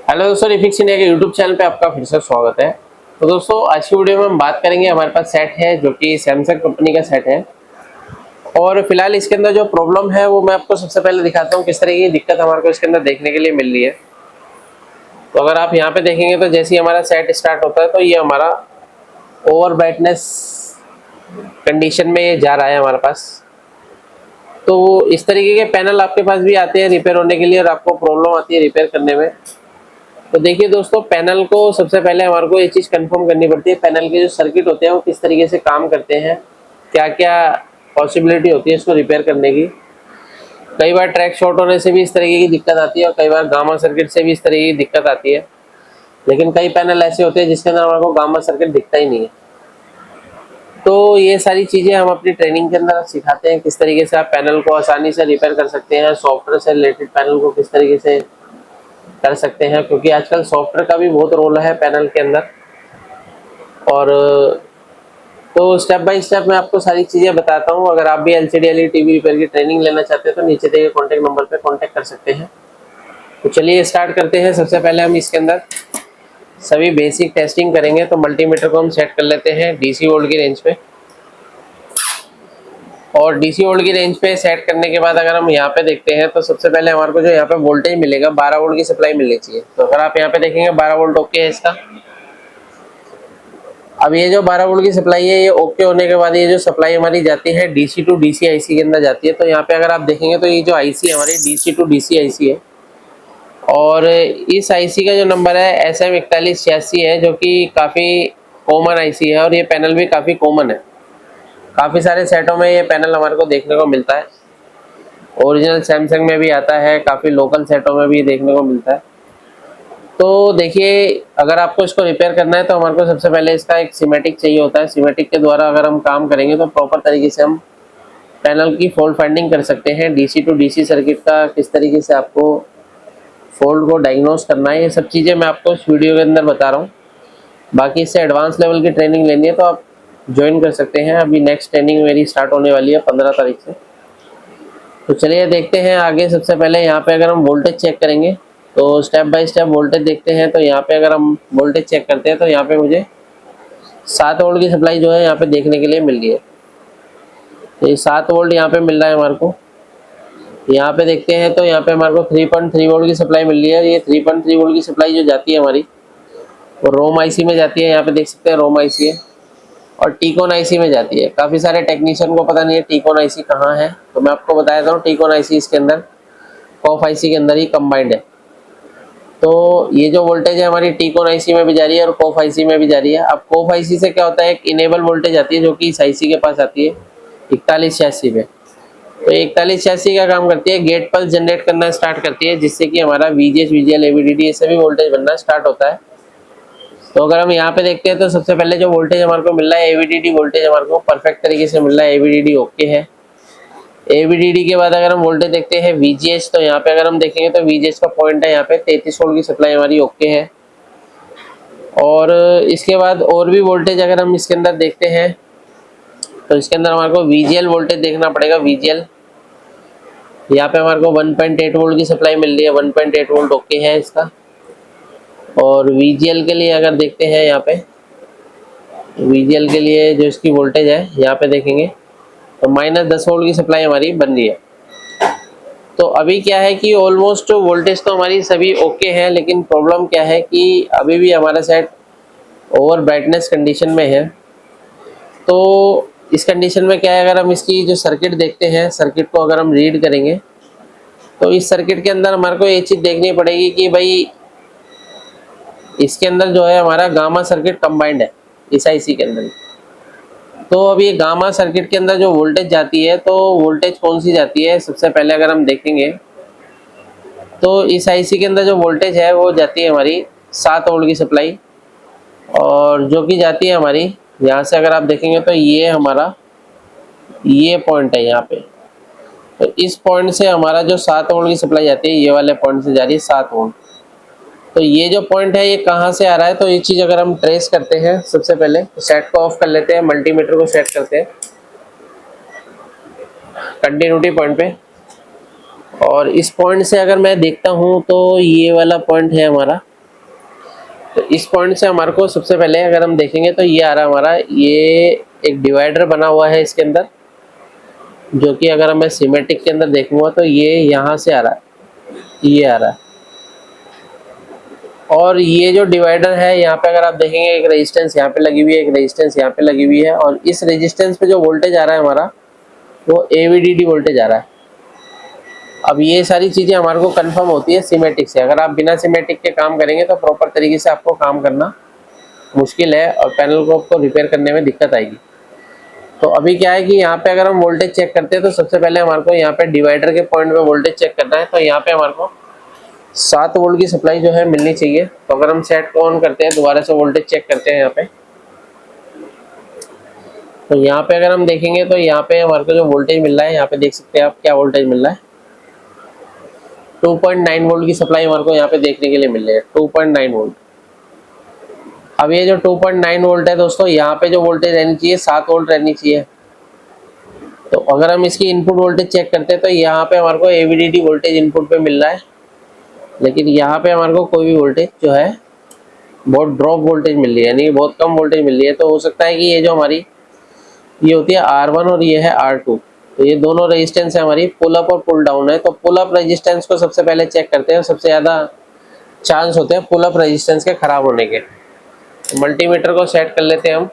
Hello दोस्तों, refix India के YouTube channel पे आपका फिर से स्वागत है। तो दोस्तों, आज की वीडियो में हम बात करेंगे। हमारे पास सेट है जो कि सैमसंग कंपनी का सेट है और फिलहाल इसके अंदर जो प्रॉब्लम है वो मैं आपको सबसे पहले दिखाता हूँ किस तरह की दिक्कत हमारे को इसके अंदर देखने के लिए मिल रही है। तो अगर आप यहाँ पे देखेंगे तो जैसे ही हमारा सेट स्टार्ट होता है तो ये हमारा ओवर ब्राइटनेस कंडीशन में ये जा रहा है हमारे पास। तो इस तरीके के पैनल आपके पास भी आते हैं रिपेयर होने के लिए और आपको प्रॉब्लम आती है रिपेयर करने में। तो देखिए दोस्तों, पैनल को सबसे पहले हमारे को ये चीज़ कंफर्म करनी पड़ती है, पैनल के जो सर्किट होते हैं वो किस तरीके से काम करते हैं, क्या क्या पॉसिबिलिटी होती है इसको रिपेयर करने की। कई बार ट्रैक शॉर्ट होने से भी इस तरीके की दिक्कत आती है और कई बार गामा सर्किट से भी इस तरीके की दिक्कत आती है। लेकिन कई पैनल ऐसे होते हैं जिसके अंदर हमारे को गामा सर्किट दिखता ही नहीं है। तो ये सारी चीज़ें हम अपनी ट्रेनिंग के अंदर सिखाते हैं, किस तरीके से आप पैनल को आसानी से रिपेयर कर सकते हैं, सॉफ्टवेयर से रिलेटेड पैनल को किस तरीके से कर सकते हैं, क्योंकि आजकल सॉफ्टवेयर का भी बहुत रोल है पैनल के अंदर। और तो स्टेप बाय स्टेप मैं आपको सारी चीज़ें बताता हूँ। अगर आप भी एलसीडी एलईडी टीवी रिपेयर की ट्रेनिंग लेना चाहते हैं तो नीचे दिए गए कॉन्टैक्ट नंबर पे कॉन्टैक्ट कर सकते हैं। तो चलिए स्टार्ट करते हैं। सबसे पहले हम इसके अंदर सभी बेसिक टेस्टिंग करेंगे। तो मल्टीमीटर को हम सेट कर लेते हैं डीसी वोल्ट की रेंज पे, और डीसी वोल्ट की रेंज पे सेट करने के बाद अगर हम यहाँ पे देखते हैं तो सबसे पहले हमारे को जो यहाँ पे वोल्टेज मिलेगा 12 वोल्ट की सप्लाई मिलनी चाहिए। तो अगर आप यहाँ पे देखेंगे 12 वोल्ट ओके है इसका। अब ये जो 12 वोल्ट की सप्लाई है ये ओके होने के बाद ये जो सप्लाई हमारी जाती है डीसी टू डीसी आईसी के अंदर जाती है। तो यहाँ पे अगर आप देखेंगे तो ये जो आईसी है हमारी डीसी टू डीसी आईसी है, और इस आईसी का जो नंबर है SM4186 है, जो कि काफ़ी कॉमन आईसी है और ये पैनल भी काफ़ी कॉमन है। काफ़ी सारे सेटों में ये पैनल हमारे को देखने को मिलता है। ओरिजिनल सैमसंग में भी आता है, काफ़ी लोकल सेटों में भी देखने को मिलता है। तो देखिए, अगर आपको इसको रिपेयर करना है तो हमारे को सबसे पहले इसका एक सीमेटिक चाहिए होता है। सीमेटिक के द्वारा अगर हम काम करेंगे तो प्रॉपर तरीके से हम पैनल की फॉल्ट फाइंडिंग कर सकते हैं। डीसी टू डीसी सर्किट का किस तरीके से आपको फॉल्ट को डायग्नोस करना है, ये सब चीज़ें मैं आपको इस वीडियो के अंदर बता रहा हूँ। बाकी इससे एडवांस लेवल की ट्रेनिंग लेनी है तो आप ज्वाइन कर सकते हैं। अभी नेक्स्ट ट्रेनिंग मेरी स्टार्ट होने वाली है 15 तारीख से। तो चलिए देखते हैं आगे। सबसे पहले यहाँ पे अगर हम वोल्टेज चेक करेंगे तो स्टेप बाय स्टेप वोल्टेज देखते हैं। तो यहाँ पे अगर हम वोल्टेज चेक करते हैं तो यहाँ पे मुझे 7 वोल्ट की सप्लाई जो है यहाँ पे देखने के लिए मिल रही है। तो ये 7 वोल्ट यहाँ पे मिल रहा है हमारे को। यहाँ पे देखते हैं तो यहाँ पे हमारे को 3.3 वोल्ट की सप्लाई मिल रही है। ये 3.3 वोल्ट की सप्लाई जो जाती है हमारी वो रोम आईसी में जाती है। यहाँ पे देख सकते हैं रोम आईसी है और टीकॉन आईसी में जाती है। काफ़ी सारे टेक्नीशियन को पता नहीं है टीकॉन आईसी कहाँ है, तो मैं आपको बता देता हूँ। टीकॉन आईसी इसके अंदर कॉफ आईसी के अंदर ही कंबाइंड है। तो ये जो वोल्टेज है हमारी टीकॉन आईसी में भी जा रही है और कॉफ आईसी में भी जा रही है। अब कॉफ आईसी से क्या होता है, एक इनेबल वोल्टेज आती है जो कि इस आईसी के पास आती है 4186 पे। तो 4186 का काम करती है, गेट पल्स जनरेट करना स्टार्ट करती है, जिससे कि हमारा वीजीएच वीजीएल एवीडीडी ये सभी वोल्टेज बनना स्टार्ट होता है। तो अगर हम यहाँ पे देखते हैं तो सबसे पहले जो वोल्टेज हमारे को मिल रहा है एवीडीडी वोल्टेज हमारे को परफेक्ट तरीके से मिल रहा है। एवीडीडी ओके है। एवीडीडी के बाद अगर हम वोल्टेज देखते हैं वीजीएच, तो यहाँ पे अगर हम देखेंगे तो वीजीएच का पॉइंट है यहाँ पे 33 वोल्ट की सप्लाई हमारी ओके है। और इसके बाद और भी वोल्टेज अगर हम इसके अंदर देखते हैं तो इसके अंदर हमारे को वीजीएल वोल्टेज देखना पड़ेगा। वीजीएल यहाँ पे हमारे को 1.8 वोल्ट की सप्लाई मिल रही है। 1.8 वोल्ट ओके है इसका। और वीजीएल के लिए अगर देखते हैं यहाँ पे, वीजीएल के लिए जो इसकी वोल्टेज है यहाँ पे देखेंगे तो -10 वोल्ट की सप्लाई हमारी बन रही है। तो अभी क्या है कि ऑलमोस्ट वोल्टेज तो हमारी सभी ओके है, लेकिन प्रॉब्लम क्या है कि अभी भी हमारा सेट ओवर ब्राइटनेस कंडीशन में है। तो इस कंडीशन में क्या है, अगर हम इसकी जो सर्किट देखते हैं, सर्किट को अगर हम रीड करेंगे तो इस सर्किट के अंदर हमारे को ये चीज़ देखनी पड़ेगी कि भाई इसके अंदर जो है हमारा गामा सर्किट कंबाइंड है इस आईसी के अंदर। तो अब ये गामा सर्किट के अंदर जो वोल्टेज जाती है, तो वोल्टेज कौन सी जाती है, सबसे पहले अगर हम देखेंगे तो इस आईसी के अंदर जो वोल्टेज है वो जाती है हमारी 7 वोल्ट की सप्लाई, और जो कि जाती है हमारी यहाँ से अगर आप देखेंगे तो ये हमारा ये पॉइंट है यहाँ पे। तो इस पॉइंट से हमारा जो 7 वोल्ट की सप्लाई जाती है ये वाले पॉइंट से जा रही है 7 वोल्ट। तो ये जो पॉइंट है ये कहाँ से आ रहा है, तो ये चीज़ अगर हम ट्रेस करते हैं सबसे पहले तो सेट को ऑफ कर लेते हैं, मल्टीमीटर को सेट करते हैं कंटिन्यूटी पॉइंट पे। और इस पॉइंट से अगर मैं देखता हूँ तो ये वाला पॉइंट है हमारा तो इस पॉइंट से हमारे को सबसे पहले अगर हम देखेंगे तो ये आ रहा है हमारा, ये एक डिवाइडर बना हुआ है इसके अंदर, जो कि अगर मैं सीमेटिक के अंदर देखूंगा तो ये यहाँ से आ रहा है, ये आ रहा है। और ये जो डिवाइडर है यहाँ पे अगर आप देखेंगे एक रेजिस्टेंस यहाँ पे लगी हुई है, एक रेजिस्टेंस यहाँ पे लगी हुई है, और इस रेजिस्टेंस पे जो वोल्टेज आ रहा है हमारा वो AVDD वोल्टेज आ रहा है। अब ये सारी चीज़ें हमारे को कंफर्म होती है सीमेटिक से। अगर आप बिना सीमेटिक के काम करेंगे तो प्रॉपर तरीके से आपको काम करना मुश्किल है और पैनल को आपको रिपेयर करने में दिक्कत आएगी। तो अभी क्या है कि यहाँ पे अगर हम वोल्टेज चेक करते हैं तो सबसे पहले हमारे को यहाँ पे डिवाइडर के पॉइंट पे वोल्टेज चेक करना है। तो यहाँ पे हमारे को 7 वोल्ट की सप्लाई जो है मिलनी चाहिए। तो अगर हम सेट को ऑन करते हैं, दोबारा से वोल्टेज चेक करते हैं यहाँ पे, तो यहाँ पे अगर हम देखेंगे तो यहाँ पे हमारे को जो वोल्टेज मिल रहा है, यहाँ पे देख सकते हैं आप क्या वोल्टेज मिल रहा है। 2.9 वोल्ट की सप्लाई हमारे को यहाँ पे देखने के लिए मिल रही है, 2.9 वोल्ट। अब ये जो 2.9 वोल्ट है दोस्तों, यहाँ पे जो वोल्टेज रहनी चाहिए 7 वोल्ट रहनी चाहिए। तो अगर हम इसकी इनपुट वोल्टेज चेक करते हैं तो यहाँ पे हमारे को AVDD वोल्टेज इनपुट पे मिल रहा है, लेकिन यहाँ पे हमारे को कोई भी वोल्टेज जो है बहुत ड्रॉप वोल्टेज मिल रही है, यानी बहुत कम वोल्टेज मिल रही है। तो हो सकता है कि ये जो हमारी ये होती है R1 और ये है R2, तो ये दोनों रेजिस्टेंस है हमारी, पुल अप और पुल डाउन है। तो पुल अप रेजिस्टेंस को सबसे पहले चेक करते हैं, सबसे ज़्यादा चांस होते हैं पुल अप रेजिस्टेंस के खराब होने के। मल्टीमीटर को सेट कर लेते हैं हम,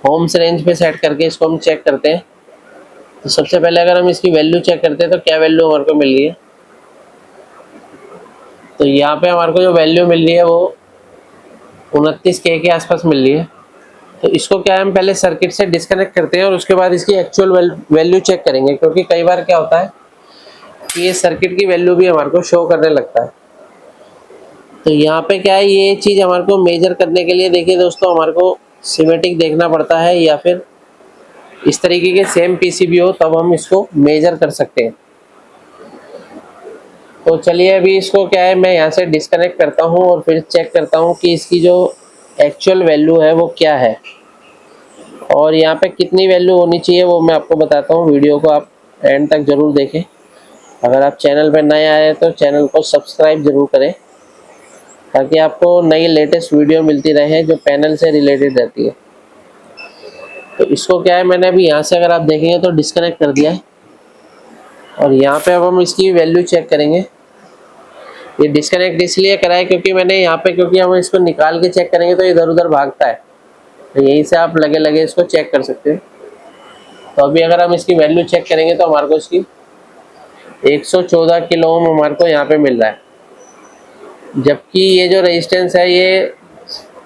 होम्स रेंज पे सेट करके इसको हम चेक करते हैं। तो सबसे पहले अगर हम इसकी वैल्यू चेक करते हैं तो क्या वैल्यू हमारे को मिल रही है, तो यहाँ पे हमारे को जो वैल्यू मिल रही है वो 29 K के आसपास मिल रही है। तो इसको क्या है, हम पहले सर्किट से डिस्कनेक्ट करते हैं और उसके बाद इसकी एक्चुअल वैल्यू चेक करेंगे, क्योंकि कई बार क्या होता है कि ये सर्किट की वैल्यू भी हमारे को शो करने लगता है। तो यहाँ पे क्या है, ये चीज़ हमारे को मेजर करने के लिए देखिए दोस्तों, हमारे को सीमेटिक देखना पड़ता है या फिर इस तरीके के सेम PCB हो, तब हम इसको मेजर कर सकते हैं। तो चलिए अभी इसको क्या है, मैं यहाँ से डिस्कनेक्ट करता हूँ और फिर चेक करता हूँ कि इसकी जो एक्चुअल वैल्यू है वो क्या है, और यहाँ पे कितनी वैल्यू होनी चाहिए वो मैं आपको बताता हूँ। वीडियो को आप एंड तक ज़रूर देखें। अगर आप चैनल पर नए आए तो चैनल को सब्सक्राइब ज़रूर करें, ताकि आपको नई लेटेस्ट वीडियो मिलती रहे जो पैनल से रिलेटेड रहती है। तो इसको क्या है, मैंने अभी यहाँ से अगर आप देखेंगे तो डिस्कनेक्ट कर दिया है, और यहाँ पे अब हम इसकी वैल्यू चेक करेंगे। ये डिस्कनेक्ट इसलिए करा है क्योंकि मैंने यहाँ पे, क्योंकि हम इसको निकाल के चेक करेंगे तो इधर उधर भागता है, तो यहीं से आप लगे लगे इसको चेक कर सकते हैं। तो अभी अगर हम इसकी वैल्यू चेक करेंगे तो हमारे को इसकी 114 किलो ओम हमारे को यहाँ पे मिल रहा है, जबकि ये जो रेजिस्टेंस है ये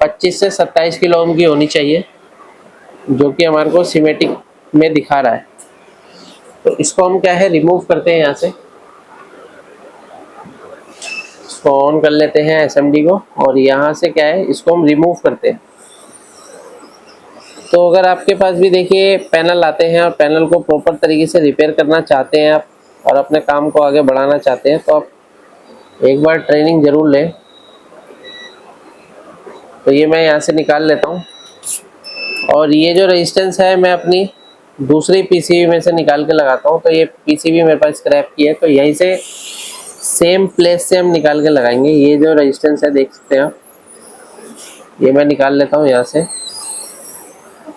25 से 27 किलो ओम की होनी चाहिए, जो कि हमारे को सीमेटिक में दिखा रहा है। तो इसको हम क्या है, रिमूव करते हैं यहाँ से, इसको ऑन कर लेते हैं SMD को, और यहाँ से क्या है, इसको हम रिमूव करते हैं। तो अगर आपके पास भी देखिए पैनल आते हैं और पैनल को प्रॉपर तरीके से रिपेयर करना चाहते हैं आप, और अपने काम को आगे बढ़ाना चाहते हैं, तो आप एक बार ट्रेनिंग ज़रूर लें। तो ये मैं यहाँ से निकाल लेता हूँ, और ये जो रेजिस्टेंस है मैं अपनी दूसरी PCB में से निकाल के लगाता हूँ। तो ये PCB मेरे पास स्क्रैप की है, तो यहीं से सेम प्लेस से हम निकाल के लगाएंगे। ये जो रेजिस्टेंस है देख सकते हैं आप, ये मैं निकाल लेता हूँ यहाँ से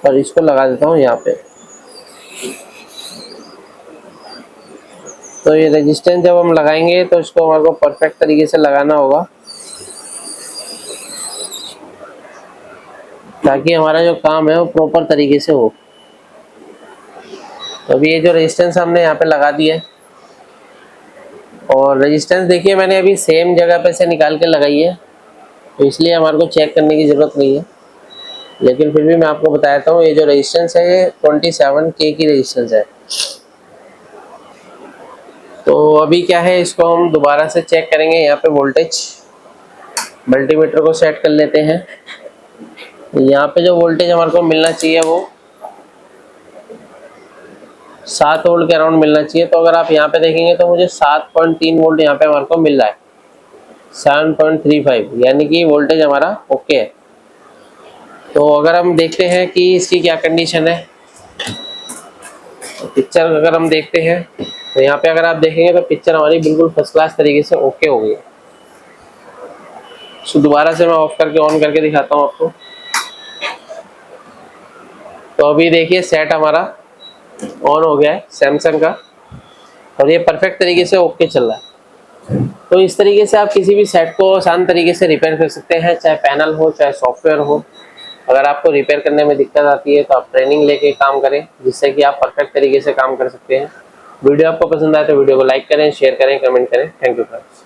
और इसको लगा देता हूँ यहाँ पे। तो ये रेजिस्टेंस जब हम लगाएंगे तो इसको हमारे को परफेक्ट तरीके से लगाना होगा, ताकि हमारा जो काम है वो प्रॉपर तरीके से हो। तो अभी ये जो रेजिस्टेंस हमने यहाँ पे लगा दिया है, और रेजिस्टेंस देखिए मैंने अभी सेम जगह पे से निकाल के लगाई है, तो इसलिए हमारे को चेक करने की ज़रूरत नहीं है, लेकिन फिर भी मैं आपको बताता हूँ। ये जो रेजिस्टेंस है ये 27K की रेजिस्टेंस है। तो अभी क्या है, इसको हम दोबारा से चेक करेंगे। यहाँ पे वोल्टेज, मल्टीमीटर को सेट कर लेते हैं। यहाँ पे जो वोल्टेज हमारे को मिलना चाहिए वो 7 वोल्ट के अराउंड मिलना चाहिए। तो अगर आप यहाँ पे देखेंगे तो मुझे 7.3 वोल्ट यहाँ पे हमारे को मिल रहा है, 7.35, यानी कि वोल्टेज हमारा ओके है। तो अगर हम देखते हैं कि इसकी क्या कंडीशन है, पिक्चर अगर हम देखते हैं तो यहाँ पे अगर आप देखेंगे तो पिक्चर हमारी बिल्कुल फर्स्ट क्लास तरीके से ओके हो गई है। सो दोबारा से मैं ऑफ करके ऑन करके दिखाता हूँ आपको। तो अभी देखिए सेट हमारा ऑन हो गया है सैमसंग का, और ये परफेक्ट तरीके से ओके चल रहा है। तो इस तरीके से आप किसी भी सेट को आसान तरीके से रिपेयर कर सकते हैं, चाहे पैनल हो चाहे सॉफ्टवेयर हो। अगर आपको रिपेयर करने में दिक्कत आती है तो आप ट्रेनिंग लेके काम करें, जिससे कि आप परफेक्ट तरीके से काम कर सकते हैं। वीडियो आपको पसंद आए तो वीडियो को लाइक करें, शेयर करें, कमेंट करें। Thank you friends.